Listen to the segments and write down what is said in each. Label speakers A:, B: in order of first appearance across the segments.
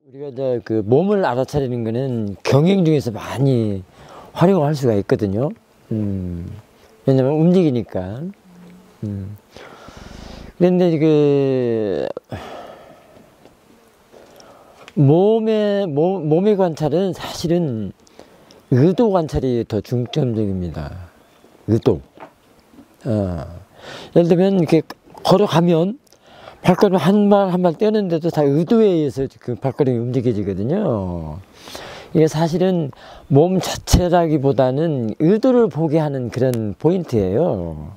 A: 우리가 이제 그 몸을 알아차리는 거는 경영 중에서 많이 활용할 수가 있거든요. 왜냐면 움직이니까. 그런데 그 몸의 관찰은 사실은 의도 관찰이 더 중점적입니다. 의도. 예를 들면 이렇게 걸어가면 발걸음 한 발 한 발 떼는데도 다 의도에 의해서 그 발걸음이 움직여지거든요. 이게 사실은 몸 자체라기보다는 의도를 보게 하는 그런 포인트예요.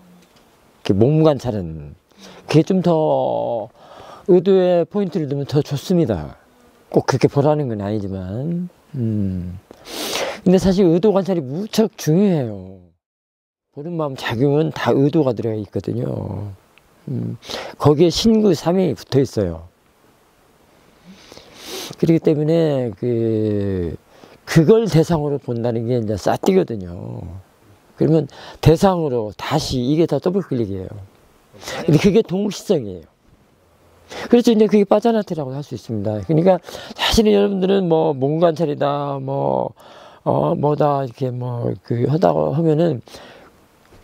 A: 몸 관찰은. 그게 좀 더 의도에 포인트를 두면 더 좋습니다. 꼭 그렇게 보라는 건 아니지만. 근데 사실 의도 관찰이 무척 중요해요. 보는 마음 작용은 다 의도가 들어가 있거든요. 거기에 신구 삼행이 붙어 있어요. 그렇기 때문에 그걸 대상으로 본다는 게 이제 싸띠거든요. 그러면 대상으로 다시 이게 다 더블 클릭이에요. 근데 그게 동시성이에요. 그래서 이제 그게 빠져나티라고 할 수 있습니다. 그러니까 사실은 여러분들은 뭐 몸 관찰이다, 뭐다 이렇게 하다고 하면은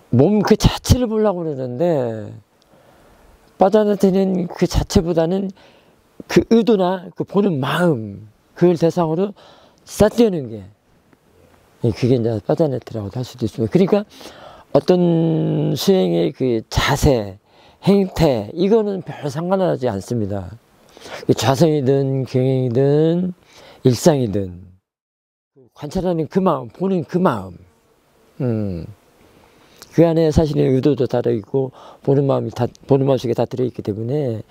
A: 몸 그 자체를 보려고 그러는데 빠져나티는 그 자체보다는 그 의도나 그 보는 마음 그걸 대상으로 싸띄우는 게 그게 이제 빠져나티라고 할 수도 있습니다. 그러니까 어떤 수행의 그 자세, 행태 이거는 별 상관하지 않습니다. 좌성이든 경행이든 일상이든 관찰하는 그 마음, 보는 그 마음, 그 안에 사실은 의도도 달아있고 보는 마음속에 다 들어있기 때문에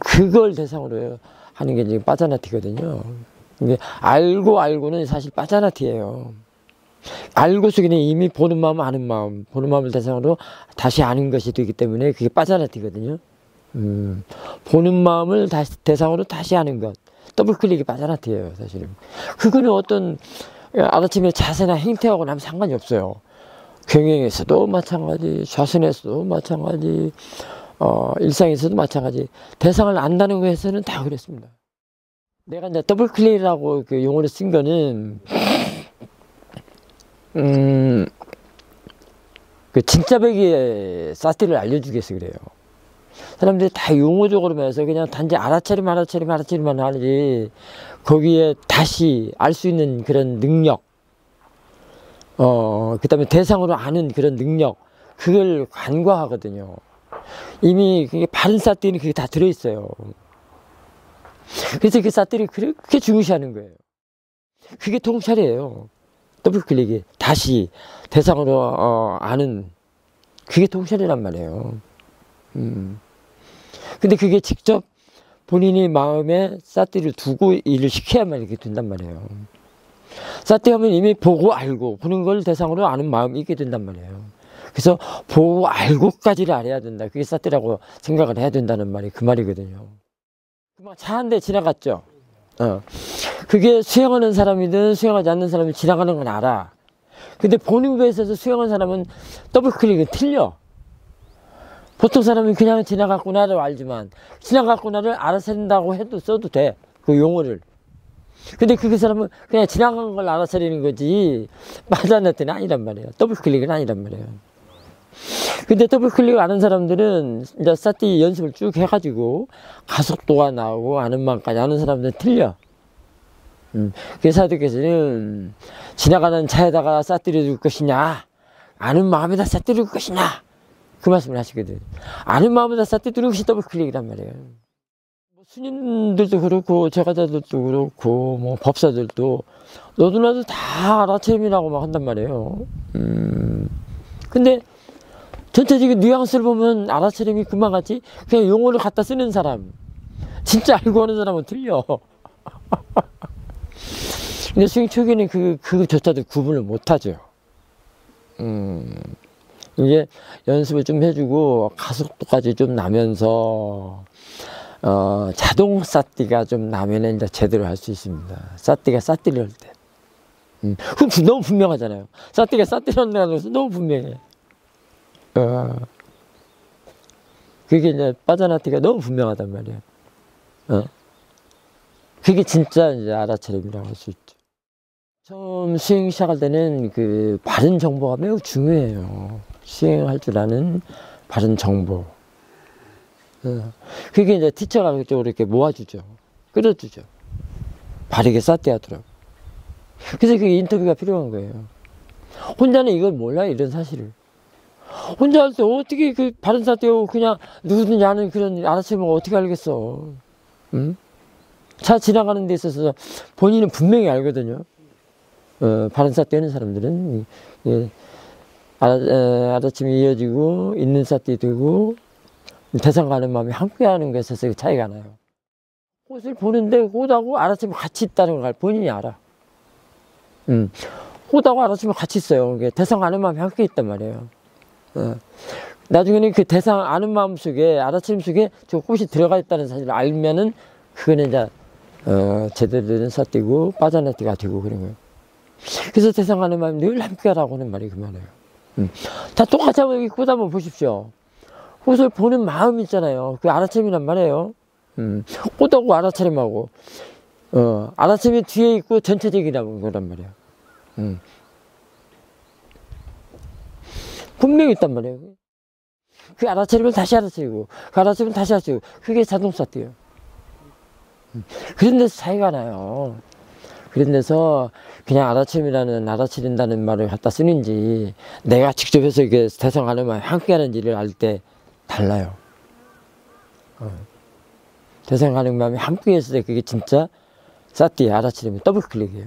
A: 그걸 대상으로 하는 게 이제 빠져나티거든요. 알고는 사실 빠져나티예요. 알고 속에는 이미 보는 마음, 아는 마음, 보는 마음을 대상으로 다시 아는 것이 되기 때문에 그게 빠져나티거든요. 보는 마음을 대상으로 다시 아는 것, 더블클릭이 빠져나티예요, 사실은. 그거는 어떤 아침에 자세나 행태하고는 아무 상관이 없어요. 경영에서도 마찬가지, 좌선에서도 마찬가지, 일상에서도 마찬가지. 대상을 안다는 거에서는 다 그렇습니다. 내가 이제 더블클릭이라고 그 용어를 쓴 거는 그 진짜 배기의 사티를 알려주기 위해서 그래요. 사람들이 다 용어적으로만 해서 그냥 단지 알아차리만 하지 거기에 다시 알 수 있는 그런 능력, 그 다음에 대상으로 아는 그런 능력, 그걸 간과하거든요. 이미 그게 바른 사티는 그게 다 들어있어요. 그래서 그 사티를 그렇게 중요시하는 거예요. 그게 통찰이에요. 더블클릭이 다시 대상으로 아는 그게 통찰이란 말이에요. 근데 그게 직접 본인이 마음에 사티를 두고 일을 시켜야만 이렇게 된단 말이에요. 사티 하면 이미 보고 알고 보는 걸 대상으로 아는 마음이 있게 된단 말이에요. 그래서 보고 알고까지를 알아야 된다. 그게 사티라고 생각을 해야 된다는 말이 그 말이거든요. 차 한 대 지나갔죠. 그게 수행하는 사람이든 수행하지 않는 사람이 지나가는 건 알아. 근데 보는 거에 있어서 수행하는 사람은 더블클릭은 틀려. 보통 사람은 그냥 지나갔구나를 알지만 지나갔구나를 알아차린다고 해도 써도 돼. 그 용어를. 근데 그 사람은 그냥 지나간 걸 알아차리는 거지 빠져나티는 아니란 말이에요. 더블클릭은 아니란 말이에요. 근데 더블클릭 아는 사람들은 이제 사티 연습을 쭉 해가지고 가속도가 나오고 아는 마음까지 아는 사람들은 틀려. 그래서 사도께서는 지나가는 차에다가 사티를 둘 것이냐 아는 마음에다 사티를 둘 것이냐 그 말씀을 하시거든. 아는 마음에다 사티 두는 것이 더블클릭이란 말이에요. 스님들도 그렇고 제가자들도 그렇고 법사들도 너도 나도 다 알아차림이라고 막 한단 말이에요. 근데 전체적인 뉘앙스를 보면 알아차림이 금방 같지 그냥 용어를 갖다 쓰는 사람 진짜 알고 하는 사람은 틀려. 근데 수행 초기에는 그조차도 구분을 못하죠. 이게 연습을 좀 해주고 가속도까지 좀 나면서 자동 사띠가 좀 나면은 이제 제대로 할 수 있습니다. 사띠가 사띠를 할 때. 그럼 너무 분명하잖아요. 사띠가 사띠를 한다는 것은 너무 분명해. 그게 이제 빠져나티가 너무 분명하단 말이에요. 그게 진짜 이제 알아차림이라고 할 수 있죠. 처음 수행 시작할 때는 그 바른 정보가 매우 중요해요. 수행할 줄 아는 바른 정보. 그게 이제 티처가 그쪽으로 이렇게 모아주죠. 끌어주죠. 바르게 쌌대하더라고. 그래서 그게 인터뷰가 필요한 거예요. 혼자는 이걸 몰라요, 이런 사실을. 혼자 할 때 어떻게 그 바른 쌌대하고 그냥 누구든지 아는 그런 알아차림을 어떻게 알겠어. 응? 차 지나가는 데 있어서 본인은 분명히 알거든요. 바른 쌌대하는 사람들은. 알아침이 이어지고, 있는 쌌대 되고, 대상 가는 마음이 함께 하는 것에 있어서 차이가 나요. 꽃을 보는데 꽃하고 알아침이 같이 있다는 걸 본인이 알아. 꽃하고 알아침이 같이 있어요. 대상 아는 마음이 함께 있단 말이에요. 나중에는 그 대상 아는 마음 속에, 알아침 속에 저 꽃이 들어가 있다는 사실을 알면은, 그거는 이제, 제대로 된 삿띠고, 빠져나띠가 되고 그런 거예요. 그래서 대상 아는 마음이 늘 함께 하라고 하는 말이 그 말이에요. 다 똑같이 한번 여기 꽃 한번 보십시오. 꽃을 보는 마음 있잖아요. 그 알아차림이란 말이에요. 꽃하고 알아차림하고, 알아차림이 뒤에 있고 전체적이라는 거란 말이에요. 분명히 있단 말이에요. 그 알아차림을 다시 알아차리고, 그 알아차림을 다시 알아차리고, 그게 자동사띠예요. 그런 데서 차이가 나요. 그런 데서 그냥 알아차린다는 말을 갖다 쓰는지, 내가 직접 해서 이게 대성하는 말, 함께 하는지를 알 때 달라요. 대성하는 마음이 함께 했을 때 그게 진짜 사띠 알아차림이 더블 클릭이에요.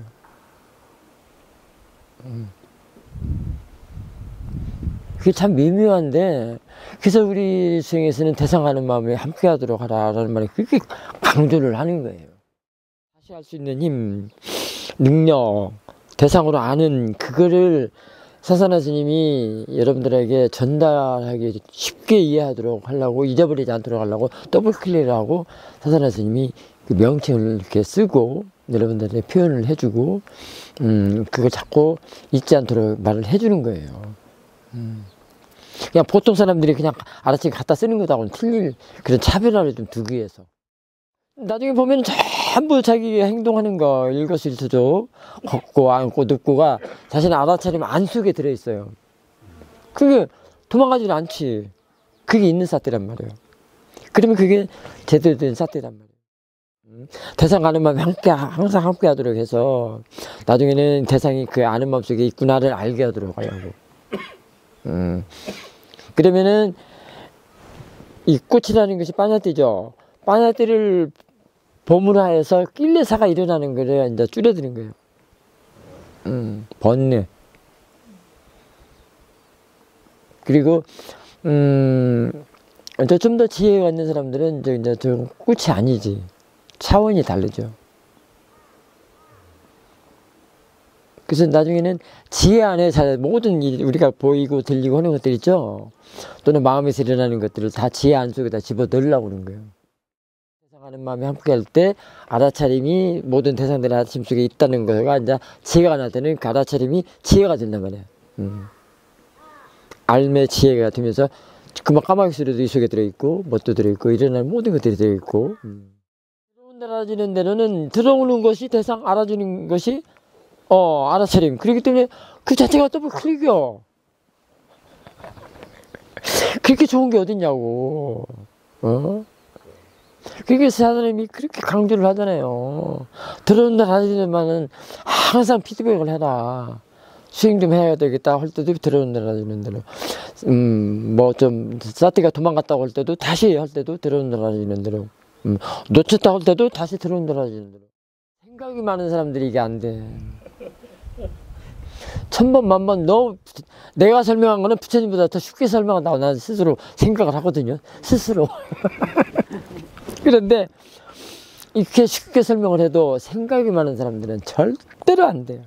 A: 그게 참 미묘한데, 그래서 우리 수행에서는 대상하는 마음에 함께 하도록 하라라는 말이 그렇게 강조를 하는 거예요. 다시 할 수 있는 힘, 능력, 대상으로 아는 그거를 사사나 스님이 여러분들에게 전달하기 쉽게 이해하도록 하려고, 잊어버리지 않도록 하려고 더블 클릭을 하고 사사나 스님이 그 명칭을 이렇게 쓰고 여러분들에게 표현을 해주고, 그걸 자꾸 잊지 않도록 말을 해주는 거예요. 그냥 보통 사람들이 그냥 알아차림 갖다 쓰는 것하고는 틀릴 그런 차별화를 좀 두기 위해서. 나중에 보면 전부 자기가 행동하는 거, 일거수일투족, 걷고, 앉고, 눕고가 자신의 알아차림 안 속에 들어있어요. 그게 도망가지는 않지. 그게 있는 사태란 말이에요. 그러면 그게 제대로 된 사태란 말이에요. 대상 아는 마음이 항상 함께 하도록 해서 나중에는 대상이 그 아는 마음 속에 있구나를 알게 하도록 하려고. 그러면은 이 꽃이라는 것이 빠냐띠죠. 빠냐띠를 보문화해서 낄레사가 일어나는 거를 이제 줄여드는 거예요. 번뇌. 그리고 좀 더 지혜가 있는 사람들은 이제 좀 꽃이 아니지. 차원이 다르죠. 그래서 나중에는 지혜 안에 모든 일, 우리가 보이고 들리고 하는 것들 있죠. 또는 마음에서 일어나는 것들을 다 지혜 안 속에다 집어 넣으려고 그러는 거예요. 대상하는 마음이 함께 할 때 알아차림이 모든 대상들의 알아차림 속에 있다는 거가 이제 지혜가 날 때는 그 알아차림이 지혜가 된단 말이에요. 알매 지혜가 되면서 그만 까마귀 소리도 이 속에 들어있고, 뭣도 들어있고, 일어나는 모든 것들이 들어있고. 들어온 데 알아주는 데는 들어오는 것이 대상 알아주는 것이 알아차림. 그렇기 때문에 그 자체가 더블 클릭이요. 그렇게 좋은 게 어딨냐고. 그게 사장님이 그렇게 강조를 하잖아요. 들어온다 하지만은 항상 피드백을 해라. 수행 좀 해야 되겠다 할 때도 들어온다 하는 대로. 뭐 좀 사티가 도망갔다고 할 때도 다시 할 때도 들어온다 하는 대로. 놓쳤다고 할 때도 다시 들어온다 하는 대로. 생각이 많은 사람들이 이게 안 돼. 천번 만번 내가 설명한 거는 부처님보다 더 쉽게 설명한다고 나는 스스로 생각을 하거든요. 스스로. 그런데 이렇게 쉽게 설명을 해도 생각이 많은 사람들은 절대로 안 돼요.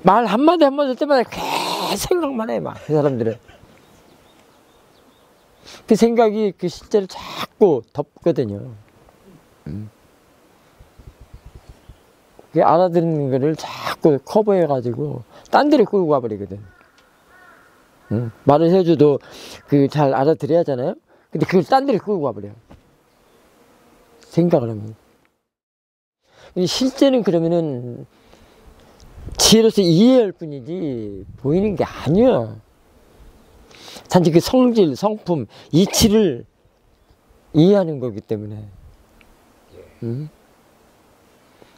A: 말 한마디 할 때마다 계속 생각만 해, 막. 그 사람들은. 그 생각이 그 실제를 자꾸 덮거든요. 그 알아듣는 거를 자꾸 커버해가지고 딴 데를 끌고 가버리거든. 말을 해줘도 그 잘 알아들어야 하잖아요. 근데 그걸 딴 데를 끌고 가버려요. 생각을 합니다. 실제는 그러면은 지혜로서 이해할 뿐이지 보이는 게 아니야. 단지 그 성질, 성품, 이치를 이해하는 거기 때문에. 응?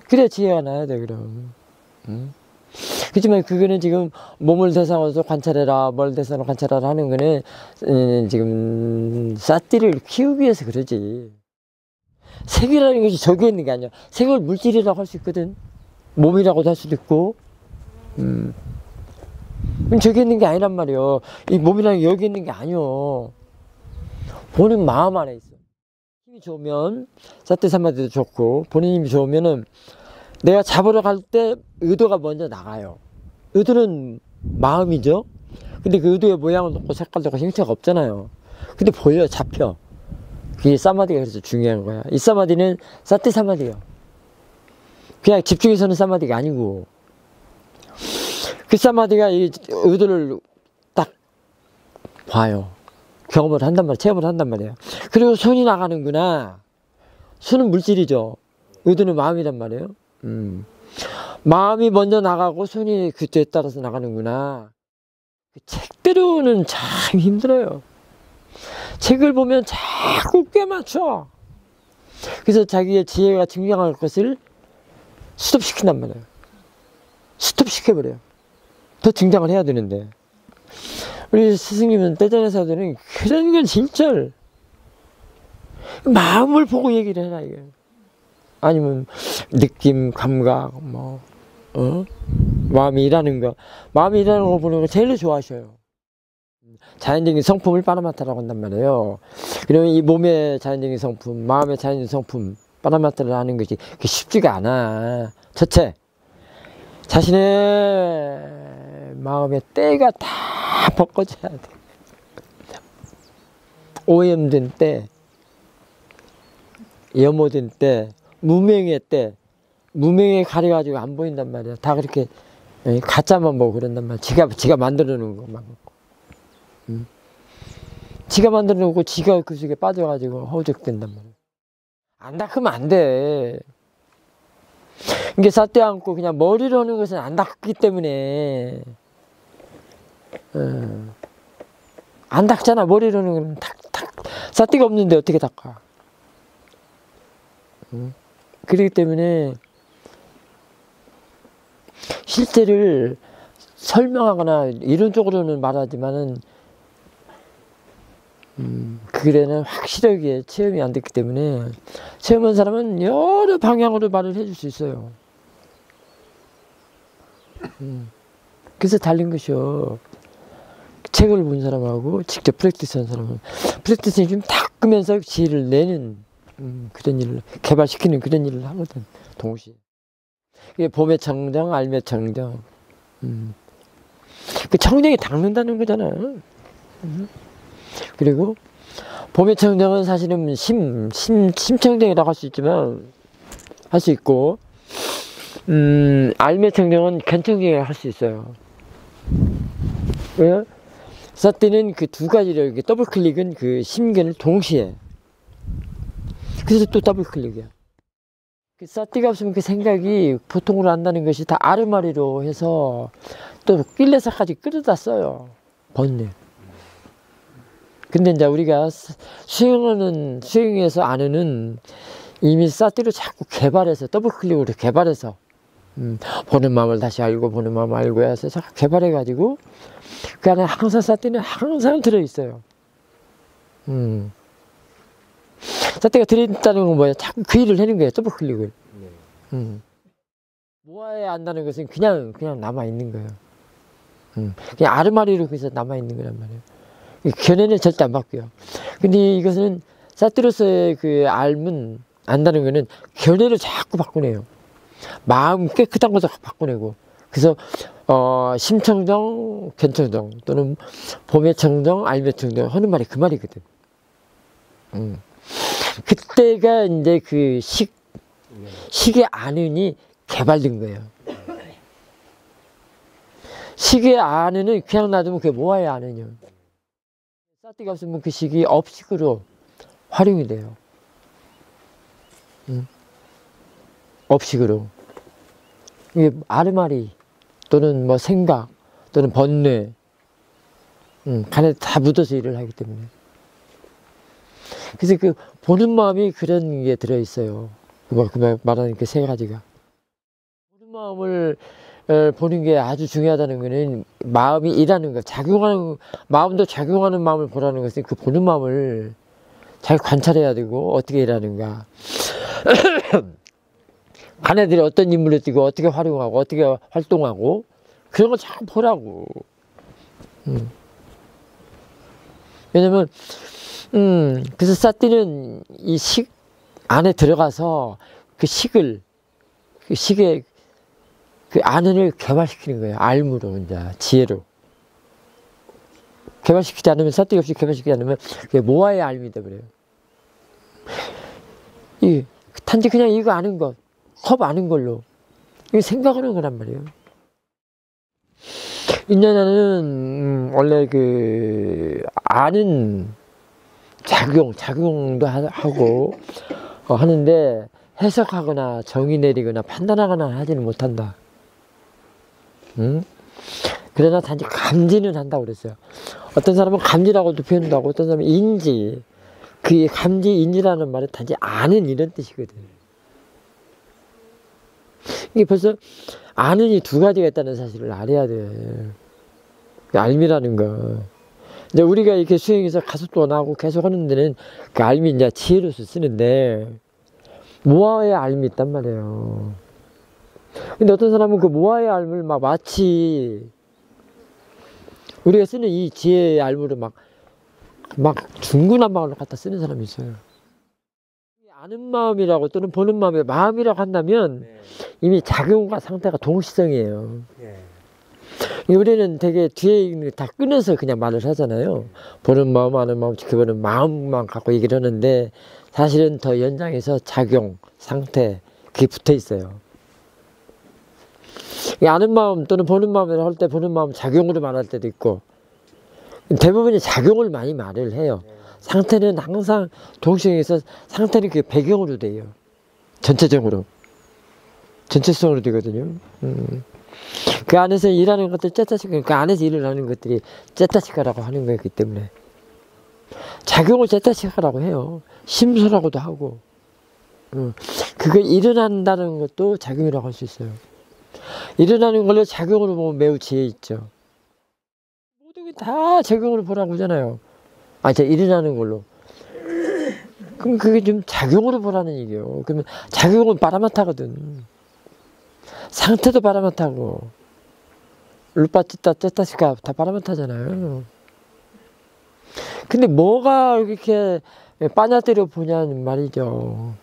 A: 그래 지혜가 나야 돼 그럼. 응? 그렇지만 그거는 지금 몸을 대상으로 관찰해라, 뭘 대상으로 관찰하라 하는 거는 지금 삿띠를 키우기 위해서 그러지. 색이라는 것이 저기에 있는 게 아니야. 색을 물질이라고 할 수 있거든. 몸이라고도 할 수도 있고. 저기 있는 게 아니란 말이요. 이 몸이라는 게 여기 있는 게 아니요. 보는 마음 안에 있어. 힘이 좋으면 삿띠 사마디도 좋고, 본인 힘이 좋으면은 내가 잡으러 갈 때 의도가 먼저 나가요. 의도는 마음이죠. 근데 그 의도의 모양을 놓고 색깔도 없고 형체가 없잖아요. 근데 보여, 잡혀. 그게 사마디가 그래서 중요한 거야. 이 사마디는 삿띠 사마디예요. 그냥 집중해서는 사마디가 아니고, 그 사마디가 이 의도를 딱 봐요. 경험을 한단 말이에요. 체험을 한단 말이에요. 그리고 손이 나가는구나. 손은 물질이죠. 의도는 마음이란 말이에요. 마음이 먼저 나가고 손이 그때에 따라서 나가는구나. 책대로는 참 힘들어요. 책을 보면 자꾸 꿰맞춰. 그래서 자기의 지혜가 증명할 것을 스톱시킨단 말이에요. 스톱시켜버려요. 더 증장을 해야 되는데. 우리 스승님은 떼전에서들은 그런 건 진짜 마음을 보고 얘기를 해라 이게. 아니면 느낌, 감각, 마음이 일하는 거. 마음이 일하는 거 보는 거 제일 좋아하셔요. 자연적인 성품을 빠라마타라고 한단 말이에요. 그러면 이 몸의 자연적인 성품, 마음의 자연적인 성품, 빠라마타를 하는 것이 쉽지가 않아. 첫째, 자신의 마음의 때가 다 벗겨져야 돼. 오염된 때, 염호된 때, 무명의 때, 무명에 가려가지고 안 보인단 말이야. 다 그렇게 가짜만 보고 그런단 말이야. 지가 만들어 놓은 것만. 지가 만들어 놓고 지가 그 속에 빠져가지고 허우적된단 말이야. 안 닦으면 안 돼. 이게 삿대 않고 그냥 머리로 하는 것은 안 닦기 때문에 안 닦잖아. 머리로 하는 건 삿대가 없는데 어떻게 닦아. 그렇기 때문에 실제를 설명하거나 이론적으로는 말하지만은 그래는 확실하게 체험이 안 됐기 때문에 체험한 사람은 여러 방향으로 말을 해줄 수 있어요. 그래서 달린 것이요. 책을 본 사람하고 직접 프랙티스 한 사람은 프랙티스는 좀 닦으면서 지혜를 내는 그런 일을 개발시키는 그런 일을 하거든. 동시에. 이게 봄의 청정, 알매 청정. 그 청정이 닦는다는 거잖아. 그리고 봄의 청정은 사실은 심청정이라고 할 수 있지만 할 수 있고 알매 청정은 견청정이라고 할 수 있어요. 왜요? 삿띠는 그 두 가지를 더블 클릭은 그 심견을 동시에. 그래서 또 더블 클릭이야. 그 삿띠가 없으면 그 생각이 보통으로 한다는 것이 다 아르마리로 해서 또 낄레사까지 끌어다 써요. 번뇌. 근데 이제 우리가 수행해서 아는 이미 삿띠로 자꾸 개발해서 더블 클릭으로 개발해서 보는 마음을 다시 알고 보는 마음을 알고 해서 자꾸 개발해가지고 그 안에 항상 삿띠는 항상 들어있어요. 삿띠가 들어있다는 건 뭐야? 자꾸 그 일을 하는 거예요. 더블 클릭을. 모아야 한다는 것은 그냥 남아있는 거예요. 그냥 아르마리로 그래서 남아있는 거란 말이에요. 견해는 절대 안 바뀌어요. 근데 이것은 삿띠로서의 그 알면 안다는 거는 견해를 자꾸 바꾸네요. 마음 깨끗한 것도 바꾸내고. 그래서 심청정, 견청정 또는 봄의 청정, 알매 청정 하는 말이 그 말이거든. 그때가 이제 그 식의 안은이 개발된 거예요. 식의 안은은 그냥 놔두면 그게 뭐야 안은요. 삿띠가 없으면 그 식이 업식으로 활용이 돼요. 업식으로. 이게 아르마리 또는 뭐 생각 또는 번뇌 간에 다 묻어서 일을 하기 때문에. 그래서 그 보는 마음이 그런 게 들어있어요. 그 말하는 그 세 가지가. 보는 마음을 보는 게 아주 중요하다는 거는 마음이 일하는 거, 작용하는, 마음도 작용하는 마음을 보라는 것은 그 보는 마음을 잘 관찰해야 되고 어떻게 일하는가. 간애들이 어떤 인물을 띠고 어떻게 활용하고 어떻게 활동하고 그런 걸 잘 보라고. 왜냐면 그래서 사띠는 이 식 안에 들어가서 그 식의 그 안을 개발시키는 거예요. 알무로, 이제 지혜로. 개발시키지 않으면, 사띠 없이 개발시키지 않으면 그게 모아의 알미 되버려요. 단지 그냥 이거 아는 것, 컵 아는 걸로 이거 생각하는 거란 말이에요. 인연에는 원래 그 아는 작용도 하고 하는데 해석하거나 정의 내리거나 판단하거나 하지는 못한다. 그러나 단지 감지는 한다고 그랬어요. 어떤 사람은 감지라고도 표현하고 어떤 사람은 인지. 그 감지, 인지라는 말은 단지 아는 이런 뜻이거든. 이게 벌써 아는 이 두 가지가 있다는 사실을 알아야 돼. 알미라는 거. 이제 우리가 이렇게 수행해서 가속도가 나오고 계속 하는 데는 그 알미 이제 지혜로서 쓰는데 모아의 알미 있단 말이에요. 근데 어떤 사람은 그 모아의 알미를 막 마치 우리가 쓰는 이 지혜의 알무를 막 중구난방으로 갖다 쓰는 사람이 있어요. 아는 마음이라고 또는 보는 마음이라고 한다면 이미 작용과 상태가 동시성이에요. 우리는 되게 뒤에 있는 다 끊어서 그냥 말을 하잖아요. 보는 마음, 아는 마음, 지켜보는 마음만 갖고 얘기를 하는데 사실은 더 연장해서 작용, 상태 그게 붙어 있어요. 아는 마음 또는 보는 마음이라고 할 때 보는 마음 작용으로 말할 때도 있고 대부분이 작용을 많이 말을 해요. 상태는 항상 동시에서 상태는 그 배경으로 돼요. 전체적으로. 전체성으로 되거든요. 그 안에서 일하는 것들 째따시카, 그 안에서 일을 하는 것들이 째따시카라고 하는 거였기 때문에 작용을 째따시카라고 해요. 심소라고도 하고 그거 일어난다는 것도 작용이라고 할 수 있어요. 일어나는 걸로 작용으로 보면 매우 지혜 있죠. 모든 게 다 작용으로 보라고 하잖아요. 일어나는 걸로. 그럼 그게 좀 작용으로 보라는 얘기예요. 그러면 작용은 바라마타거든. 상태도 바라마타고 루파 찌따 째따시카 다 바라마타잖아요. 근데 뭐가 이렇게 빠냐떼로 보냐는 말이죠.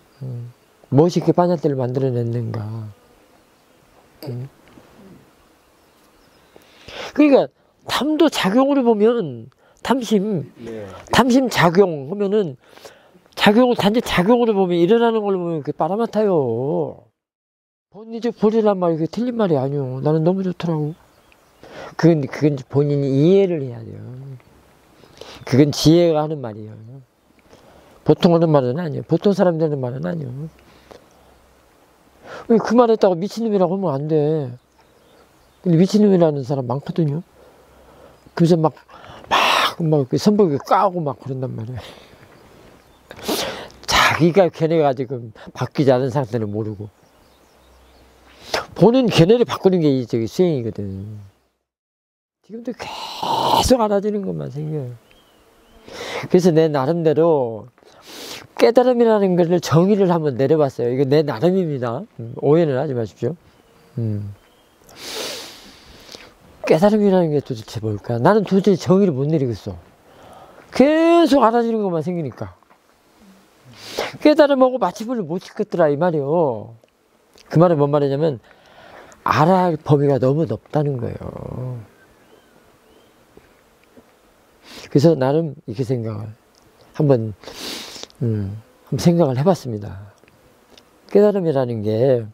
A: 무엇이 이렇게 빠냐떼를 만들어냈는가. 그러니까 탐도 작용으로 보면 탐심 작용 하면은 작용을 단지 작용으로 보면 일어나는 걸로 보면 그게 빠라마타요. 본인적 보리란 말이 그게 틀린 말이 아니요. 나는 너무 좋더라고. 그건 본인이 이해를 해야 돼요. 그건 지혜가 하는 말이에요. 보통 하는 말은 아니에요. 보통 사람들 하는 말은 아니에요. 왜 그 말 했다고 미친놈이라고 하면 안 돼. 근데 미친놈이라는 사람 많거든요. 그래서 막 선복을 까고 막 그런단 말이에요. 자기가 걔네가 지금 바뀌지 않은 상태는 모르고. 보는 걔네를 바꾸는 게 저기 수행이거든. 지금도 계속 알아지는 것만 생겨요. 그래서 내 나름대로 깨달음이라는 것을 정의를 한번 내려봤어요. 이거 내 나름입니다. 오해는 하지 마십시오. 깨달음이라는 게 도대체 뭘까? 나는 도대체 정의를 못 내리겠어. 계속 알아지는 것만 생기니까. 깨달음하고 마침을 못 짓겠더라 이 말이요. 그 말은 뭔 말이냐면 알아야 범위가 너무 넓다는 거예요. 그래서 나름 이렇게 한번 생각을 해봤습니다. 깨달음이라는 게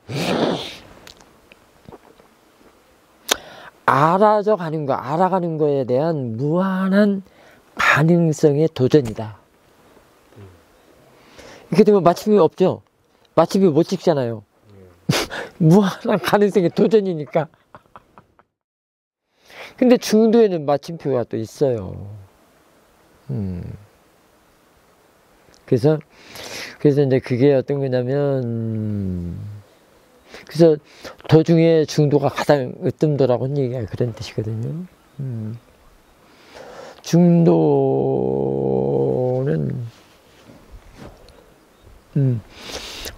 A: 알아가는 거에 대한 무한한 가능성의 도전이다. 이렇게 되면 마침이 없죠. 마침표 못 찍잖아요. 무한한 가능성이 도전이니까. 근데 중도에는 마침표가 또 있어요. 그래서 이제 그게 어떤 거냐면, 그래서 도중에 중도가 가장 으뜸도라고 하는 얘기가 그런 뜻이거든요. 중도는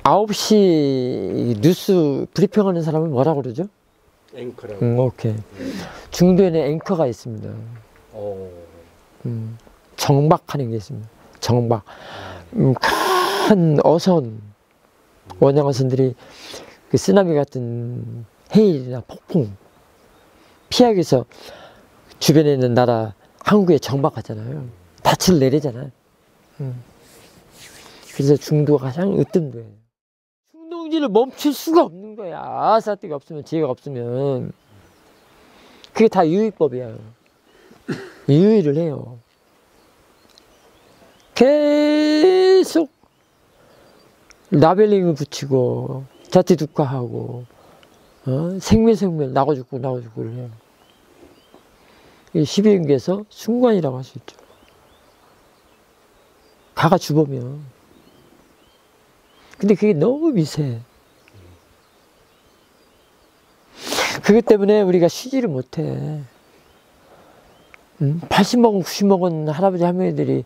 A: 9시 뉴스 브리핑하는 사람은 뭐라고 그러죠?
B: 앵커라고.
A: 오케이. 중도에는 앵커가 있습니다. 정박하는 게 있습니다. 정박. 큰 어선, 원양어선들이 그 쓰나미 같은 해일이나 폭풍 피하기 위해서 주변에 있는 나라 항구에 정박하잖아요. 닻을 내리잖아요. 그래서 중도가 가장 으뜸돼요. 중동지를 멈출 수가 없는 거야. 사띠가 없으면, 지혜가 없으면. 그게 다 유의법이야. 유의를 해요. 계속 라벨링을 붙이고 자티두카하고 생멸 나고 죽고 해요. 이 12인계에서 순간이라고 할 수 있죠. 가가 주범이야. 근데 그게 너무 미세해. 그것 때문에 우리가 쉬지를 못해. 80먹은 90먹은 할아버지 할머니들이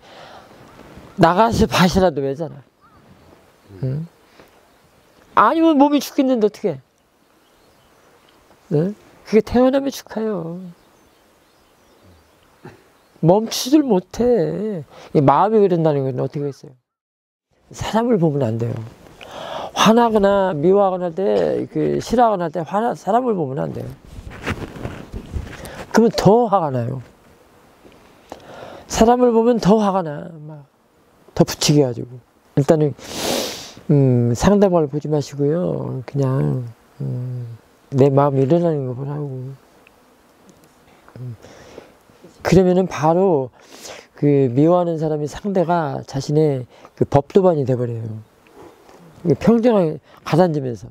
A: 나가서 밭이라도 왜잖아. 아니면 몸이 죽겠는데 어떡해. 네? 그게 태어나면 축하요. 멈추질 못해. 이 마음이 그런다는 건 어떻게 했어요? 사람을 보면 안 돼요. 화나거나 미워하거나 할 때, 싫어하거나 할 때 사람을 보면 안 돼요. 그러면 더 화가 나요. 사람을 보면 더 화가 나. 더 붙이게 해가지고. 일단은, 상대방을 보지 마시고요. 그냥, 내 마음이 일어나는 거 보라고. 그러면은 바로 미워하는 사람이 상대가 자신의 법도반이 돼버려요. 평정하게 가다앉으면서.